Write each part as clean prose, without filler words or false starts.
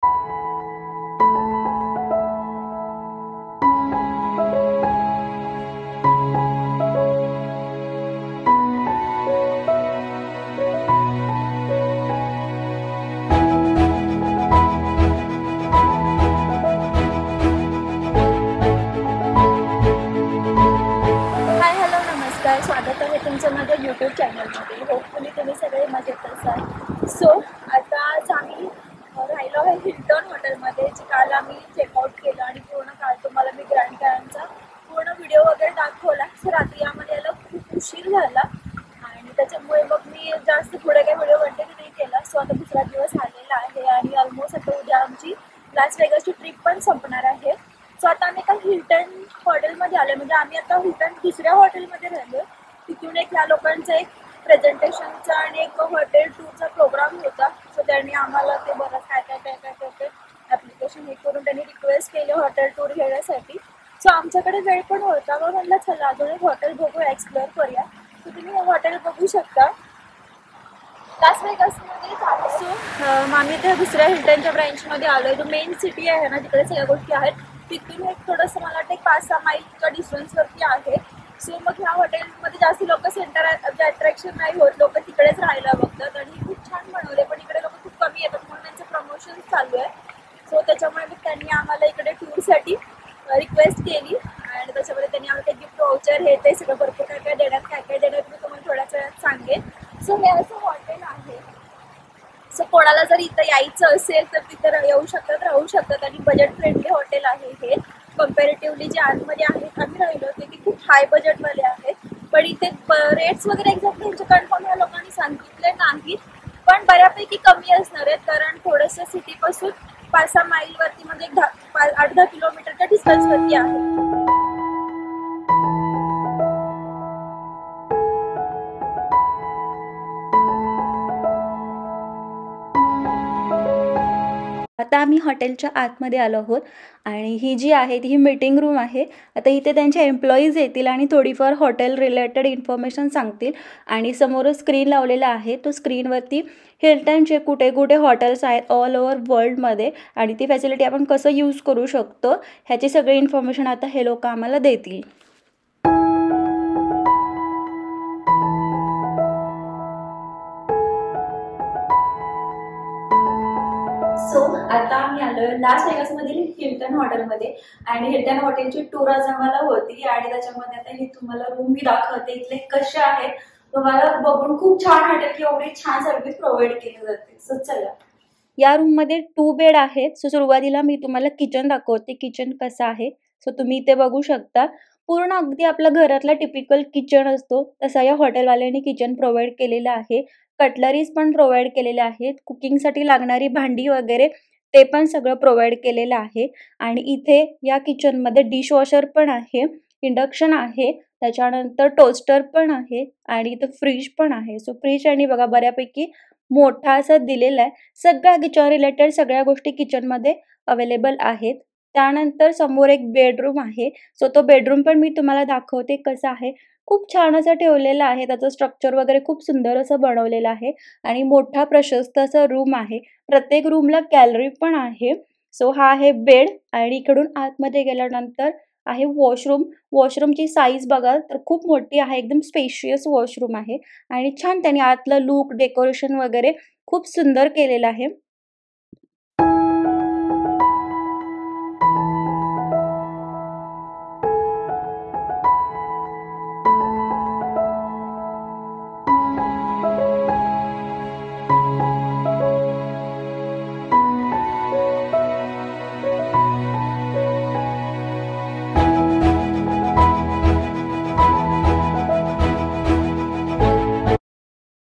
स्वागत आहे तुमचं माझ्या यूट्यूब चॅनलमध्ये। होपफुली तुम्ही सगळे मजेत असाल। सो आता आज आम्ही राहिलो आहे हिल्टन हॉटेलमध्ये, जे काल आम्ही चेकआउट केलं आणि पूर्ण काल तुम्हाला मी ग्रँड कॅनचा पूर्ण व्हिडिओ वगैरे दाखवला। सो रात्री आम्हाला यायला खूप उशीर झाला आणि त्याच्यामुळे मग मी जास्त पुढे काही व्हिडिओ कंटिन्यू नाही केला। सो आता दुसरा दिवस आलेला आहे आणि ऑलमोस्ट आता उद्या आमची लास वेगासची ट्रिप पण संपणार आहे। सो आता आम्ही एका हिल्टन हॉटेलमध्ये आलो, म्हणजे आम्ही आता हिल्टन दुसऱ्या हॉटेलमध्ये राहिलो। तिथून एक ह्या लोकांचा एक प्रेझेंटेशनचा आणि एक हॉटेल टूरचा प्रोग्राम होता। सो त्यांनी आम्हाला ते बरंच काय ॲप्लिकेशन हे करून त्यांनी रिक्वेस्ट केली हॉटेल टूर घेण्यासाठी। सो आमच्याकडे वेळ पण होता, मग म्हटलं चला अजून एक हॉटेल बघू, एक्सप्लोअर करूया। सो तुम्ही हे हॉटेल बघू शकता, लास वेगासमध्ये चालू। सो आम्ही त्या दुसऱ्या हिल्टनच्या ब्रँचमध्ये आलो आहे, जो मेन सिटी आहे ना, तिकडे सगळ्या गोष्टी आहेत। तिथून एक थोडंसं मला वाटतं 5-6 माईलच्या डिस्टन्सवरती आहे। सो मग ह्या हॉटेलमध्ये जास्त लोक सेंटर अट्रॅक्शन नाही होत, लोक तिकडेच राहायला बघतात आणि खूप छान बनवले, पण इकडे लोक खूप कमी येतात म्हणून त्यांचं प्रमोशन चालू आहे। सो त्याच्यामुळे मग त्यांनी आम्हाला इकडे टूरसाठी रिक्वेस्ट केली आणि त्याच्यामध्ये त्यांनी आम्हाला गिफ्ट वाउचर हे ते सगळं भरपूर काय देणार मी तुम्हाला थोड्याच वेळात सांगेन। सो हे असं हॉटेल आहे। सो कोणाला जर इथं यायचं असेल तर तिथं येऊ शकतात, राहू शकतात आणि बजेट फ्रेंडली हॉटेल आहे हे। कंपॅरेटिव्हली जे आतमध्ये आहेत आम्ही राहिलो ते खूप हाय बजेटमध्ये आहेत, पण इथे रेट्स वगैरे एक्झॅक्टली त्यांचे कन्फर्म या लोकांनी सांगितले नाहीत, पण बऱ्यापैकी कमी असणार आहेत, कारण थोडंसं सिटीपासून 5-6 माईलवरती म्हणजे 8-10 किलोमीटरच्या डिस्टन्सवरती आहे। आता आम्ही हॉटेलच्या आतमध्ये आलो आहोत आणि ही जी आहे ती मीटिंग रूम आहे। आता इथे त्यांचे एम्प्लॉईज येतील आणि थोडीफार हॉटेल रिलेटेड इन्फॉर्मेशन सांगतील आणि समोरच स्क्रीन लावलेला आहे, तो स्क्रीनवरती हिल्टनचे कुठे कुठे हॉटेल्स आहेत ऑल ओव्हर वर्ल्डमध्ये आणि ती फॅसिलिटी आपण कसं यूज करू शकतो ह्याची सगळी इन्फॉर्मेशन आता हे लोक आम्हाला देतील। सो आता आम्ही आलोय लास वेगासमधील हिल्टन हॉटेलमध्ये आणि हिल्टन हॉटेलची टूर आज आम्हाला होती आणि त्याच्यामध्ये आता ही तुम्हाला रूम मी दाखवते, इथले कसे आहेत तुम्हाला बघून खूप छान वाटेल की एवढी छान सर्व्हिस प्रोव्हाइड केली जाते। सो चला, या रूममध्ये 2 बेड आहेत। सो सुरुवातीला मी तुम्हाला किचन दाखवते, किचन कसं आहे। सो तुम्ही इथे बघू शकता, पूर्ण अगदी आपल्या घरातला टिपिकल किचन असतो तसा या हॉटेलवाल्यांनी किचन प्रोव्हाइड केलेलं आहे। कटलरीज पण प्रोव्हाइड केलेल्या आहेत, कुकिंगसाठी लागणारी भांडी वगैरे ते पण सगळं प्रोव्हाइड केलेलं आहे आणि इथे या किचनमध्ये डिशवॉशर पण आहे, इंडक्शन आहे, त्याच्यानंतर टोस्टर पण आहे आणि इथं फ्रीज पण आहे। सो फ्रीज आणि बघा बऱ्यापैकी मोठा असा दिलेला आहे, सगळ्या किचन रिलेटेड सगळ्या गोष्टी किचनमध्ये अवेलेबल आहेत। त्यानंतर समोर एक बेडरूम आहे। सो तो बेडरूम पण मी तुम्हाला दाखवते कसं आहे, खूप छान असं ठेवलेलं आहे, त्याचं स्ट्रक्चर वगैरे खूप सुंदर असं बनवलेलं आहे आणि मोठा प्रशस्त असं रूम आहे। प्रत्येक रूमला गॅलरी पण आहे। सो हा आहे बेड आणि इकडून आतमध्ये गेल्यानंतर आहे वॉशरूम। वॉशरूमची साईज बघा तर खूप मोठी आहे, एकदम स्पेशियस वॉशरूम आहे आणि छान त्यांनी आतलं लुक डेकोरेशन वगैरे खूप सुंदर केलेलं आहे।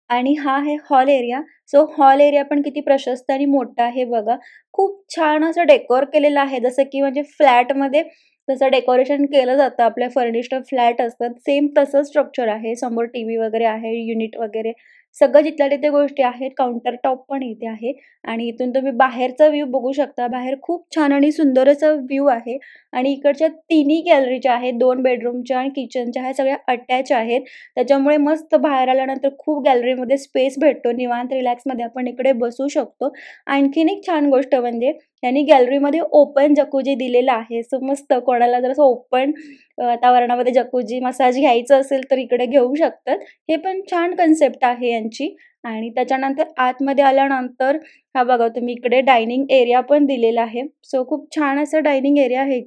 आणि हा आहे hall area. So hall area पण किती प्रशस्त आणि मोठा आहे बघा, खूप छान असं डेकोर केलेलं आहे, जसं की म्हणजे फ्लॅटमध्ये जसं डेकोरेशन केलं जातं, आपल्या फर्निश्ड फ्लॅट असतात सेम तसं स्ट्रक्चर आहे। समोर टीव्ही वगैरे आहे, युनिट वगैरे सगळं जिथल्या तिथे गोष्टी आहेत. काउंटर टॉप पण इथे आहे आणि इथून तुम्ही बाहेरचा व्ह्यू बघू शकता. बाहेर खूप छान आणि सुंदर असा व्ह्यू आहे आणि इकडच्या तिन्ही गॅलरी ज्या आहेत 2 बेडरूमच्या आणि किचनच्या ह्या सगळ्या अटॅच आहेत. त्याच्यामुळे मस्त बाहेर आल्यानंतर खूप गॅलरीमध्ये स्पेस भेटतो. निवांत रिलॅक्समध्ये आपण इकडे बसू शकतो. आणखीन एक छान गोष्ट म्हणजे यांनी गॅलरीमध्ये ओपन जकुजी दिलेला आहे. सो मस्त कोणाला जर असं ओपन वातावरणामध्ये जकुजी मसाज घ्यायचं असेल तर इकडे घेऊ शकतात. हे पण छान कन्सेप्ट आहे यांची. आणि त्याच्यानंतर आतमध्ये आल्यानंतर हा बघा तुम्ही इकडे डायनिंग एरिया पण दिलेला आहे. सो खूप छान असं डायनिंग एरिया आहे.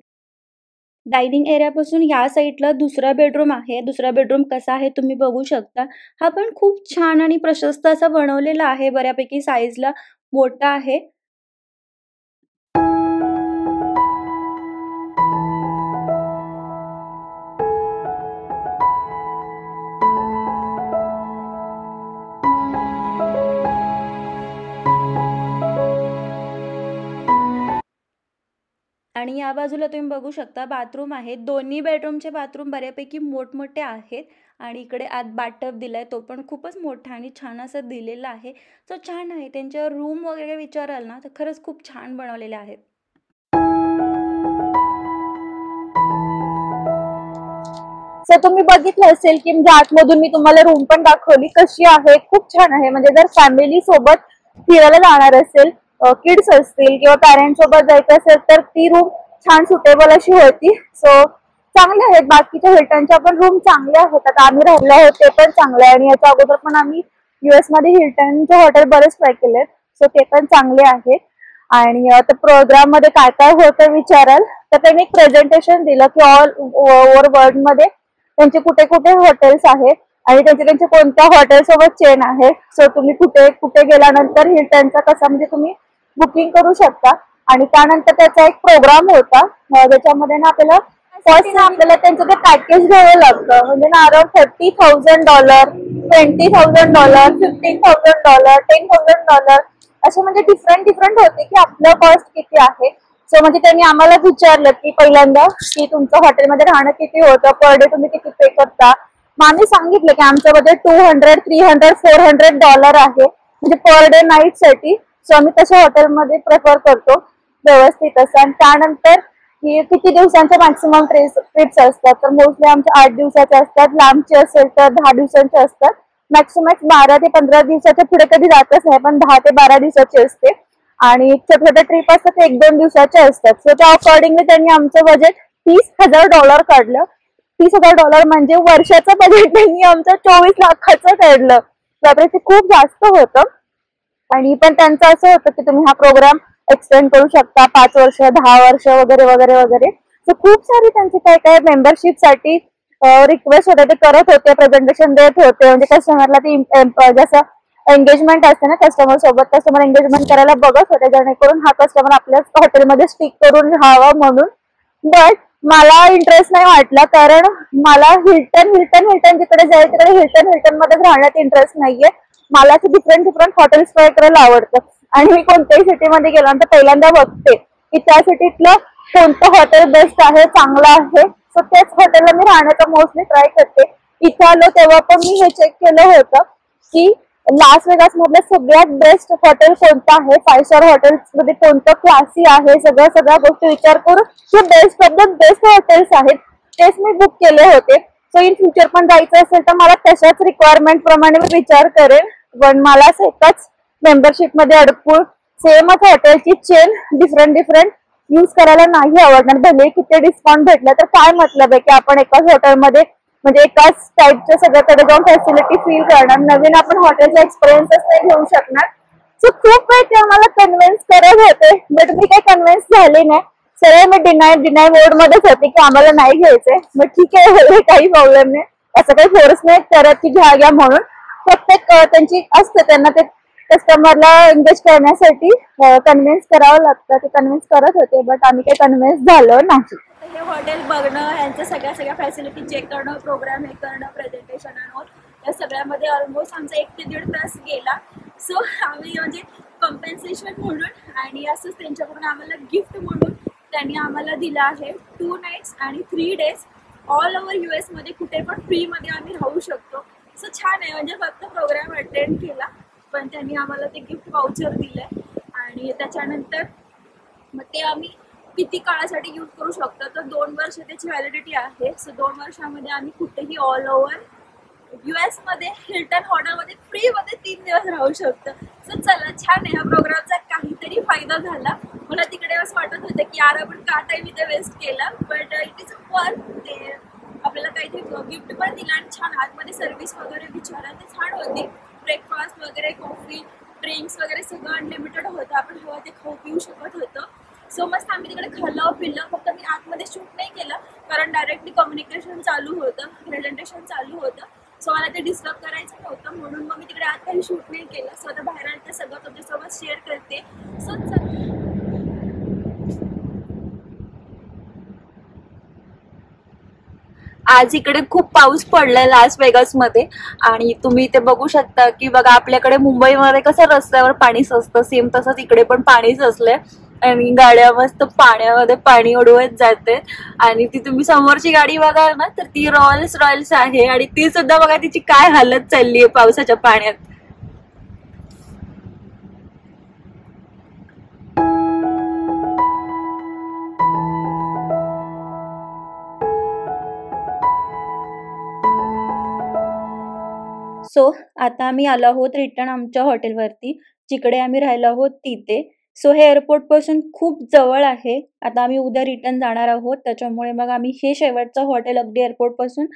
डायनिंग एरियापासून ह्या साईडला दुसरा बेडरूम आहे. दुसरा बेडरूम कसा आहे तुम्ही बघू शकता. हा पण खूप छान आणि प्रशस्त असा बनवलेला आहे. बऱ्यापैकी साईजला मोठा आहे. आणि या बाजूला तुम्ही बघू शकता बाथरूम आहे. दोन्ही बेडरूमचे बाथरूम बऱ्यापैकी मोठमोठे आहेत आणि इकडे आत बाथटब दिलाय. तो पण खूपच मोठा आणि छान असं दिलेला आहे. सो छान आहे. त्यांच्या रूम वगैरे विचाराल ना तर खरंच खूप छान बनवलेले आहेत. सो तुम्ही बघितलं असेल की म्हणजे आतमधून मी तुम्हाला रूम पण दाखवली कशी आहे. खूप छान आहे. म्हणजे जर फॅमिली सोबत फिरायला जाणार असेल, किड्स असतील किंवा पॅरेंट्स सोबत जायचं असेल तर ती रूम छान सुटेबल अशी होती. सो चांगले आहेत. बाकीच्या हिल्टनच्या पण रूम चांगल्या आहेत. आता आम्ही राहिलो आहोत ते पण चांगले आहे आणि याच्या अगोदर पण आम्ही US मध्ये हिल्टनचे हॉटेल बरेच ट्राय केलेत. सो ते पण चांगले आहेत. आणि आता प्रोग्राम मध्ये काय काय होतं विचाराल तर त्यांनी एक प्रेझेंटेशन दिलं की ऑल ओव्हर वर्ल्ड मध्ये त्यांचे कुठे कुठे हॉटेल्स आहेत आणि त्यांचे कोणत्या हॉटेल सोबत चेन आहे. सो तुम्ही कुठे कुठे गेल्यानंतर हिल्टनचा कसा म्हणजे तुम्ही बुकिंग करू शकता. आणि त्यानंतर त्याचा एक प्रोग्राम होता ज्याच्यामध्ये ना आपल्याला फर्स्ट ना आपल्याला त्यांचं ते पॅकेज घ्यावं लागतं. म्हणजे ना अराउंड $30,000, $20,000, $15,000, $10,000 असे म्हणजे डिफरंट होते की आपलं कॉस्ट किती आहे. सो म्हणजे त्यांनी आम्हाला विचारलं की पहिल्यांदा की तुमचं हॉटेलमध्ये राहणं किती होतं, पर डे तुम्ही किती पे करता. मग आम्ही सांगितलं की आमचं बजेट $200, $300, $400 आहे म्हणजे पर डे नाईट साठी. सो आम्ही तशा हॉटेलमध्ये प्रेफर करतो व्यवस्थित असं. आणि त्यानंतर की किती दिवसांच्या मॅक्सिमम ट्रिप्स असतात तर मोस्टली आमच्या 8 दिवसाच्या असतात. लांबचे असेल तर 10 दिवसांचे असतात. मॅक्सिमम 12 ते 15 दिवसाच्या पुढे कधी जातच नाही पण 10 ते 12 दिवसाची असते. आणि छोटे छोटे ट्रिप असतात ते 1-2 दिवसाचे असतात. सो त्या अकॉर्डिंगली त्यांनी आमचं बजेट $30,000 काढलं. $30,000 म्हणजे वर्षाचं बजेट त्यांनी आमचं 24 लाखाचं काढलं. त्यामुळे ते खूप जास्त होतं. आणि पण त्यांचं असं होतं की तुम्ही हा प्रोग्राम एक्सटेंड करू शकता 5 वर्ष 10 वर्ष वगैरे वगैरे वगैरे. सो खूप सारी त्यांची काय काय मेंबरशिपसाठी रिक्वेस्ट होते ते करत होते, प्रेझेंटेशन देत होते. म्हणजे कस्टमरला ती जसं एंगेजमेंट असते ना कस्टमर सोबत, कस्टमर एंगेजमेंट करायला बघत होते जेणेकरून हा कस्टमर आपल्या हॉटेलमध्ये स्टिक करून राहावा म्हणून. बट मला इंटरेस्ट नाही वाटला कारण मला हिल्टन जिकडे जाईल तिकडे हिल्टन मध्येच राहण्यात इंटरेस्ट नाहीये. मला असं डिफरंट हॉटेल्स ट्राय करायला आवडतं आणि मी कोणत्याही सिटीमध्ये गेल्यानंतर पहिल्यांदा बघते की त्या सिटीतलं कोणतं हॉटेल बेस्ट आहे, चांगलं आहे. सो त्याच हॉटेलला मी राहण्याचा मोस्टली ट्राय करते. इथे आलो तेव्हा पण मी हे चेक केलं होतं की लास वेगास मधलं सगळ्यात बेस्ट हॉटेल कोणतं आहे, 5 स्टार हॉटेल्स मध्ये कोणतं क्लासी आहे, सगळ्या गोष्टी विचार करून जे best of the best hotels आहेत तेच मी बुक केले होते. सो इन फ्युचर पण जायचं असेल तर मला तशाच रिक्वायरमेंट प्रमाणे मी विचार करेन. पण मला असं एकाच मेंबरशिप मध्ये अडकून सेमच हॉटेलची चेन डिफरंट यूज करायला नाही आवडणार. भले किती डिस्काउंट भेटलं तर काय मतलब आहे की आपण एकाच हॉटेलमध्ये म्हणजे एकाच टाईपच्या सगळ्याकडे जाऊन फॅसिलिटी फील करणार. नवीन आपण हॉटेलचा एक्सपिरियन्सच नाही घेऊ शकणार. सो खूप वेळ ते आम्हाला कन्व्हिन्स करत होते बट मी काही कन्व्हिन्स झाले नाही. सरळ मी डिनाय मोड मध्येच होते की आम्हाला नाही घ्यायचंय. मग ठीक आहे काही प्रॉब्लेम नाही. असं काही फोर्स नाही करत की घ्या म्हणून. प्रत्येक त्यांची असतं त्यांना ते कस्टमरला एंगेज करण्यासाठी कन्व्हिन्स करावं लागतं. ते कन्व्हिन्स करत होते बट आम्ही काही कन्व्हिन्स झालो नाही. हे हॉटेल बघणं, ह्यांच्या सगळ्या फॅसिलिटी चेक करणं, प्रोग्राम हे करणं, प्रेझेंटेशन आणि या सगळ्यामध्ये ऑलमोस्ट आमचा 1 ते 1.5 तास गेला. सो आम्ही म्हणजे कम्पेन्सेशन म्हणून आणि असंच त्यांच्याकडून आम्हाला गिफ्ट म्हणून त्यांनी आम्हाला दिलं आहे 2 नाईट्स आणि 3 डेज ऑल ओव्हर US मध्ये कुठे पण फ्रीमध्ये आम्ही राहू शकतो. सो छान आहे, म्हणजे फक्त प्रोग्राम अटेंड केला पण त्यांनी आम्हाला ते गिफ्ट वाउचर दिलंय आणि त्याच्यानंतर मग ते आम्ही किती काळासाठी यूज करू शकतो, तर 2 वर्ष त्याची व्हॅलिडिटी आहे. सो 2 वर्षामध्ये आम्ही कुठेही ऑल ओव्हर US मध्ये हिल्टन हॉटेलमध्ये फ्रीमध्ये 3 दिवस राहू शकतो. सो चला छान आहे, ह्या प्रोग्रामचा काहीतरी फायदा झाला. मला तिकडे असं वाटत होतं की यार आपण का टाइम इथे वेस्ट केला, बट इट इज वर्थ. ते आपल्याला काहीतरी गिफ्ट पण दिलं आणि छान आतमध्ये सर्व्हिस वगैरे विचारा ते छान होती. ब्रेकफास्ट वगैरे, कॉफी, ड्रिंक्स वगैरे सगळं अनलिमिटेड होतं. आपण हवं ते खाऊ पिऊ शकत होतं. सो मस्त आम्ही तिकडे खाल्लं पिल्लं. फक्त मी आतमध्ये शूट नाही केलं कारण डायरेक्टली कम्युनिकेशन चालू होतं, प्रेझेंटेशन चालू होतं. सो मला ते डिस्टर्ब करायचं नव्हतं म्हणून मग मी तिकडे आत काही शूट नाही केलं. सो आता बाहेर आलं ते सगळं तुमच्यासोबत शेअर करते. सो आज इकडे खूप पाऊस पडलाय लास वेगासमध्ये आणि तुम्ही इथे बघू शकता की बघा आपल्याकडे मुंबईमध्ये कसं रस्त्यावर पाणी साचतं, सेम तसंच इकडे पण पाणी साचलंय आणि गाड्या मस्त पाण्यामध्ये पाणी उडवत जाते. आणि ती तुम्ही समोरची गाडी बघाल ना तर ती रॉयल्स आहे आणि ती सुद्धा बघा तिची काय हालत चालली आहे पावसाच्या पाण्यात. सो आता आम्ही आलो आहोत रिटर्न आमच्या हॉटेलवरती, जिकडे आम्ही राहिलो आहोत तिथे. सो हे एअरपोर्टपासून खूप जवळ आहे. आता आम्ही उद्या रिटर्न जाणार आहोत, त्याच्यामुळे मग आम्ही हे शेवटचं हॉटेल अगदी एअरपोर्टपासून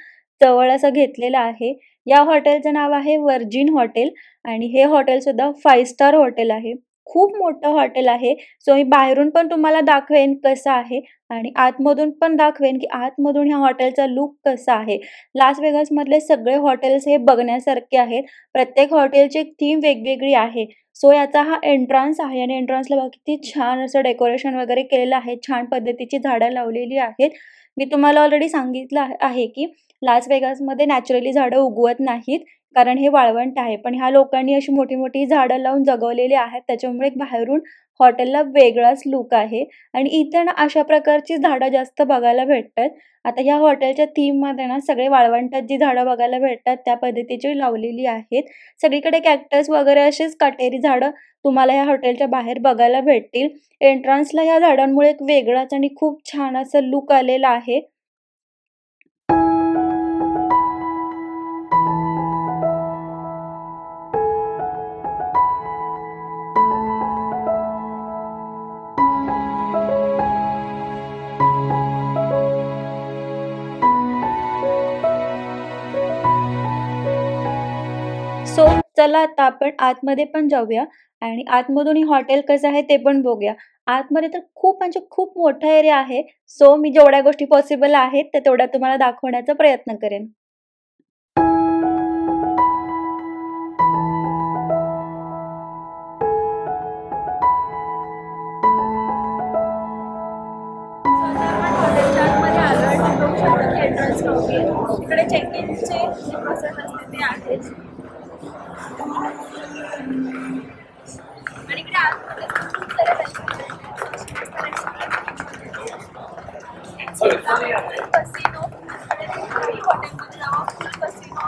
जवळ असं घेतलेलं आहे. या हॉटेलचं नाव आहे वर्जिन हॉटेल आणि हे हॉटेलसुद्धा 5 स्टार हॉटेल आहे. खूप मोठं हॉटेल आहे. सो मी बाहेरून पण तुम्हाला दाखवेन कसं आहे आणि आतमधून पण दाखवेन की आतमधून ह्या हॉटेलचा लुक कसा आहे. लास वेगासमधले सगळे हॉटेल्स हे बघण्यासारखे आहेत. प्रत्येक हॉटेलची एक थीम वेगवेगळी आहे. सो याचा हा एंट्रन्स आहे आणि एंट्रन्सला बघा किती छान असं डेकोरेशन वगैरे केलेलं आहे. छान पद्धतीची झाडं लावलेली आहेत. मी तुम्हाला ऑलरेडी सांगितलं आहे की लास वेगासमध्ये नॅचरली झाडं उगवत नाहीत कारण हे वाळवंट आहे. पण ह्या लोकांनी अशी मोठी-मोठी झाडं लावून जगवलेली आहेत. त्याच्यामुळे एक बाहेरून हॉटेलला वेगळाच लुक आहे आणि इथे ना अशा प्रकारची झाडं जास्त बघायला भेटतात. आता ह्या हॉटेलच्या थीममध्ये ना सगळे वाळवंटात जी झाडं बघायला भेटतात त्या पद्धतीची लावलेली आहेत. सगळीकडे कॅक्टस वगैरे अशीच काटेरी झाडं तुम्हाला ह्या हॉटेलच्या बाहेर बघायला भेटतील. एंट्रन्सला ह्या झाडांमुळे एक वेगळाच आणि खूप छान असं लुक आलेला आहे. सो चला आता आपण आतमध्ये पण जाऊया आणि आतमधून हे हॉटेल कसं आहे ते पण बघूया. आतमध्ये तर खूप म्हणजे खूप मोठा एरिया आहे. सो मी जेवढ्या गोष्टी पॉसिबल आहेत त्या तेवढ्या तुम्हाला दाखवण्याचा प्रयत्न करेन. हॉटेलच्या आतमध्ये आलो आणि बघू शकतो की एंट्रन्स नव्हती. तिकडे चेक इनचे जे प्रोसेस असते ते आहेच आणि इकडे आतमध्ये खूप सारे कसिनो हॉटेलमध्ये जावं फुल कसिनो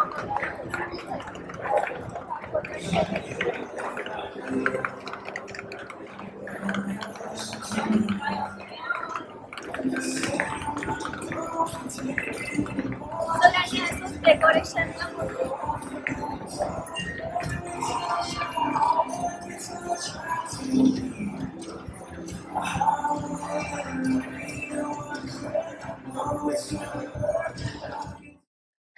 सगळ्यांनी असं डेकोरेशनला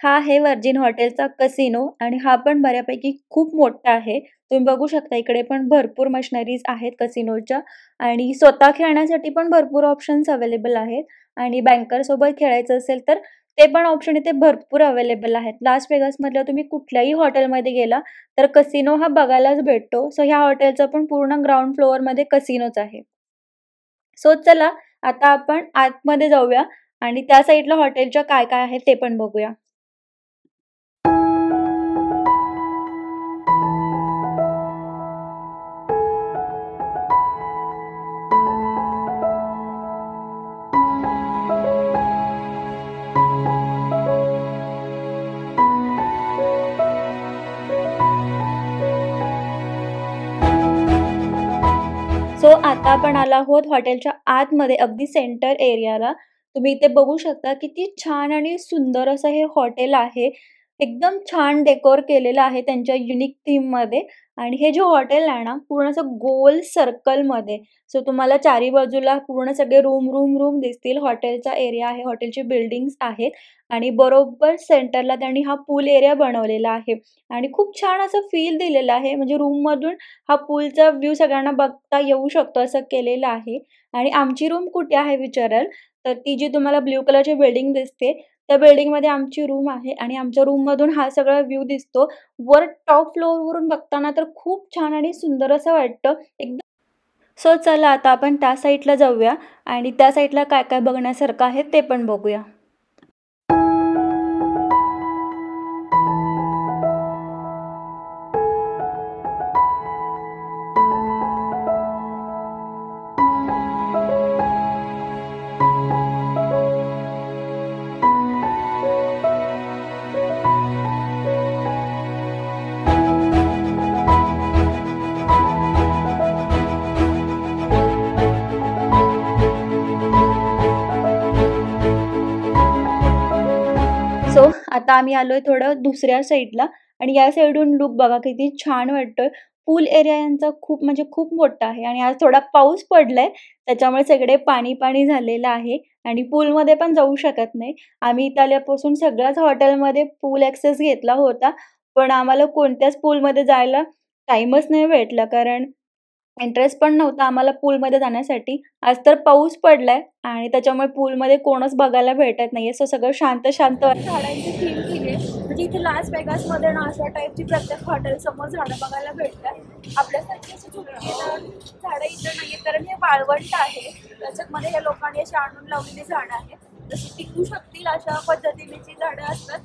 हा आहे वर्जिन हॉटेलचा कसिनो आणि हा पण बऱ्यापैकी खूप मोठा आहे. तुम्ही बघू शकता इकडे पण भरपूर मशिनरीज आहेत कसिनोच्या आणि स्वतः खेळण्यासाठी पण भरपूर ऑप्शन्स अवेलेबल आहेत आणि बँकरसोबत खेळायचं असेल तर ते पण ऑप्शन इथे भरपूर अवेलेबल आहेत. लास वेगासमधल्या तुम्ही कुठल्याही हॉटेलमध्ये गेला तर कसिनो हा बघायलाच भेटतो. सो ह्या हॉटेलचं पण पूर्ण ग्राउंड फ्लोअरमध्ये कसिनोच आहे. सो चला आता आपण आतमध्ये जाऊया आणि त्या साईडला हॉटेलच्या काय काय आहे ते पण बघूया. आता आपण आलो आहोत हॉटेलच्या आतमध्ये अगदी सेंटर एरियाला. तुम्ही इथे बघू शकता किती छान आणि सुंदर असं हे हॉटेल आहे. एकदम छान डेकोर केलेलं आहे त्यांच्या युनिक थीममध्ये आणि हे जे हॉटेल आहे ना पूर्ण असं गोल सर्कलमध्ये. सो तुम्हाला चारी बाजूला पूर्ण सगळे रूम दिसतील. हॉटेलचा एरिया आहे, हॉटेलची बिल्डिंग्स आहेत आणि बरोबर सेंटरला त्यांनी हा पूल एरिया बनवलेला आहे आणि खूप छान असं फील दिलेलं आहे. म्हणजे रूममधून हा पूलचा व्ह्यू सगळ्यांना बघता येऊ शकतो असं केलेलं आहे. आणि आमची रूम कुठे आहे विचाराल, तर ती जी तुम्हाला ब्लू कलरची बिल्डिंग दिसते, त्या बिल्डिंगमध्ये आमची रूम आहे आणि आमच्या रूममधून हा सगळा व्ह्यू दिसतो. वर टॉप फ्लोअरवरून बघताना तर खूप छान आणि सुंदर असं वाटतं एकदम. सो चला आता आपण त्या साईडला जाऊया आणि त्या साईडला काय काय बघण्यासारखं आहे ते पण बघूया. सो आता आम्ही आलोय थोडं दुसऱ्या साईडला आणि या साईडून लुक बघा किती छान वाटतोय. पूल एरिया यांचा खूप म्हणजे खूप मोठा आहे आणि आज थोडा पाऊस पडलाय त्याच्यामुळे सगळे पाणी झालेलं आहे आणि पूलमध्ये पण जाऊ शकत नाही. आम्ही इथे आल्यापासून सगळ्याच हॉटेलमध्ये पूल ॲक्सेस घेतला होता, पण आम्हाला कोणत्याच पूलमध्ये जायला टाईमच नाही भेटला कारण इंटरेस्ट पण नव्हता आम्हाला पूलमध्ये जाण्यासाठी. आज तर पाऊस पडलाय आणि त्याच्यामुळे पूलमध्ये कोणच बघायला भेटत नाहीये. सो सगळं शांत झाडांची थीम केली आहे. म्हणजे इथे लास वेगासमध्ये ना अशा टाईपची प्रत्येक हॉटेल समोर झाडं बघायला भेटतात. आपल्यासारखी अशी झुडपीदार झाडं इथं नाही आहे कारण हे वाळवंट आहे. त्याच्यामध्ये या लोकांनी अशी आणून लावलेली झाडं आहेत. जशी टिकू शकतील अशा पद्धतीनेची झाडं असतात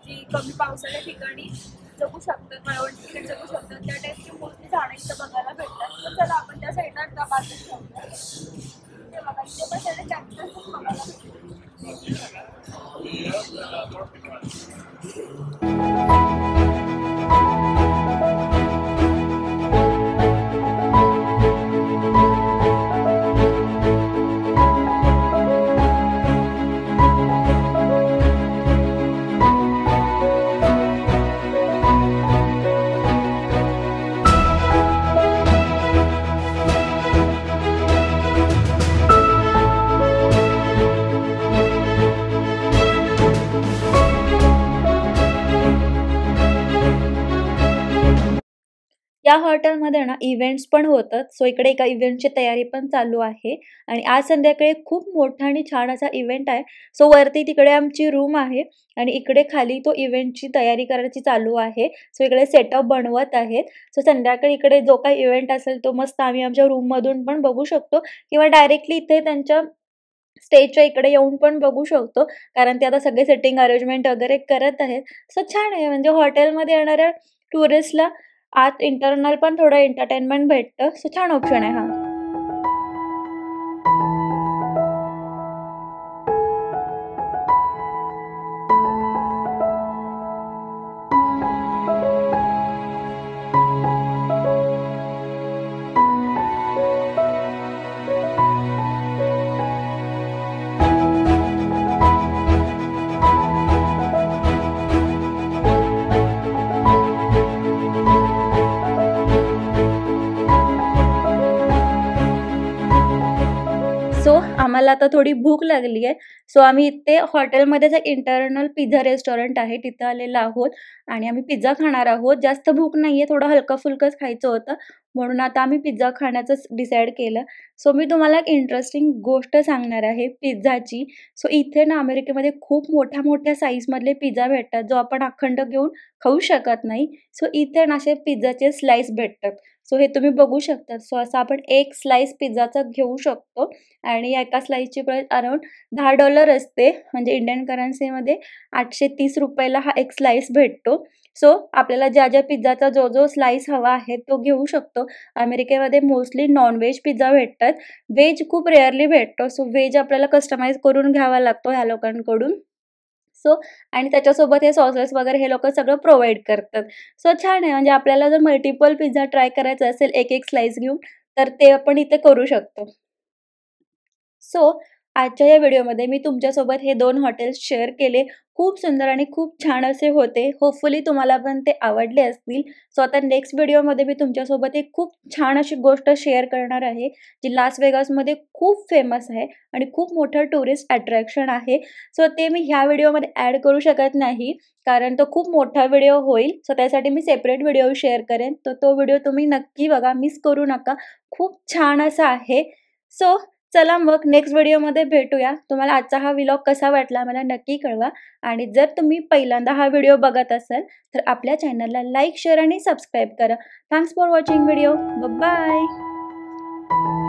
जी कमी पावसाच्या ठिकाणी जगू शकतात, वाळवंट ठिकाणी जगू शकतात. त्या टाईपची मोठी झाडं इथं बघायला भेटतात. तर चला आपण त्या साईडला बाजूला ठेवूया. ते बघा इथे पण सगळे कॅक्टस बघायला भेटतात. या हॉटेलमध्ये ना इव्हेंट्स पण होतात. सो इकडे एका इव्हेंटची तयारी पण चालू आहे आणि आज संध्याकाळी खूप मोठा आणि छान असा इव्हेंट आहे. सो वरती तिकडे आमची रूम आहे आणि इकडे खाली तो इव्हेंटची तयारी करायची चालू आहे. सो इकडे सेटअप बनवत आहेत. सो संध्याकाळी इकडे जो काही इव्हेंट असेल तो मस्त आम्ही आमच्या रूममधून पण बघू शकतो किंवा डायरेक्टली इथे त्यांच्या स्टेजच्या इकडे येऊन पण बघू शकतो कारण ते आता सगळे सेटिंग अरेंजमेंट वगैरे करत आहेत. सो छान आहे म्हणजे हॉटेलमध्ये येणाऱ्या टुरिस्टला आत इंटरनल पण थोडं एंटरटेनमेंट भेटतं. सो छान ऑप्शन आहे हा. सो आम्हाला आता थोडी भूक लागली आहे. सो आम्ही इथे हॉटेलमध्येच एक इंटरनल पिझ्झा रेस्टॉरंट आहे तिथं आलेलो आहोत आणि आम्ही पिझ्झा खाणार आहोत. जास्त भूक नाहीये, थोडं हलकं-फुलकंच खायचं होतं म्हणून आता आम्ही पिझ्झा खाण्याचं डिसाईड केलं. सो मी तुम्हाला एक इंटरेस्टिंग गोष्ट सांगणार आहे पिझ्झाची. सो इथे ना अमेरिकेमध्ये खूप मोठ्या साईजमधले पिझ्झा भेटतात जो आपण अखंड घेऊन खाऊ शकत नाही. सो इथे ना असे पिझ्झाचे स्लाइस भेटतात. सो हे तुम्ही बघू शकता. सो असं आपण एक स्लाइस पिझ्झाचा घेऊ शकतो आणि एका स्लाइसची प्राईस अराउंड $10 असते. म्हणजे इंडियन करन्सीमध्ये ₹830 हा एक स्लाइस भेटतो. सो आपल्याला ज्या पिझ्झाचा जो स्लाइस हवा आहे तो घेऊ शकतो. अमेरिकेमध्ये मोस्टली नॉन-व्हेज पिझ्झा भेटतात. व्हेज खूप रेअरली भेटतो. सो व्हेज आपल्याला कस्टमाइज करून घ्यावा लागतो ह्या लोकांकडून. सो आणि त्याच्यासोबत हे सॉसेस वगैरे हे लोकं सगळं प्रोव्हाईड करतात. सो छान आहे म्हणजे आपल्याला जर मल्टिपल पिझ्झा ट्राय करायचा असेल एक स्लाइस घेऊन तर ते आपण इथे करू शकतो. सो आजच्या या व्हिडिओमध्ये मी तुमच्यासोबत हे 2 हॉटेल्स शेअर केले. खूप सुंदर आणि खूप छान असे होते. होपफुली तुम्हाला पण ते आवडले असतील. सो आता नेक्स्ट व्हिडिओमध्ये मी तुमच्यासोबत एक खूप छान अशी गोष्ट शेअर करणार आहे, जी लास वेगासमध्ये खूप फेमस आहे आणि खूप मोठं टुरिस्ट अट्रॅक्शन आहे. सो ते मी ह्या व्हिडिओमध्ये ॲड करू शकत नाही, कारण तो खूप मोठा व्हिडिओ होईल. सो त्यासाठी मी सेपरेट व्हिडिओ शेअर करेन. तर तो व्हिडिओ तुम्ही नक्की बघा, मिस करू नका. खूप छान असा आहे. सो चला मग नेक्स्ट व्हिडिओमध्ये भेटूया. तुम्हाला आजचा हा व्लॉग कसा वाटला मला नक्की कळवा आणि जर तुम्ही पहिल्यांदा हा व्हिडिओ बघत असाल तर आपल्या चॅनलला लाईक, शेअर आणि सबस्क्राईब करा. Thanks for watching video. Bye.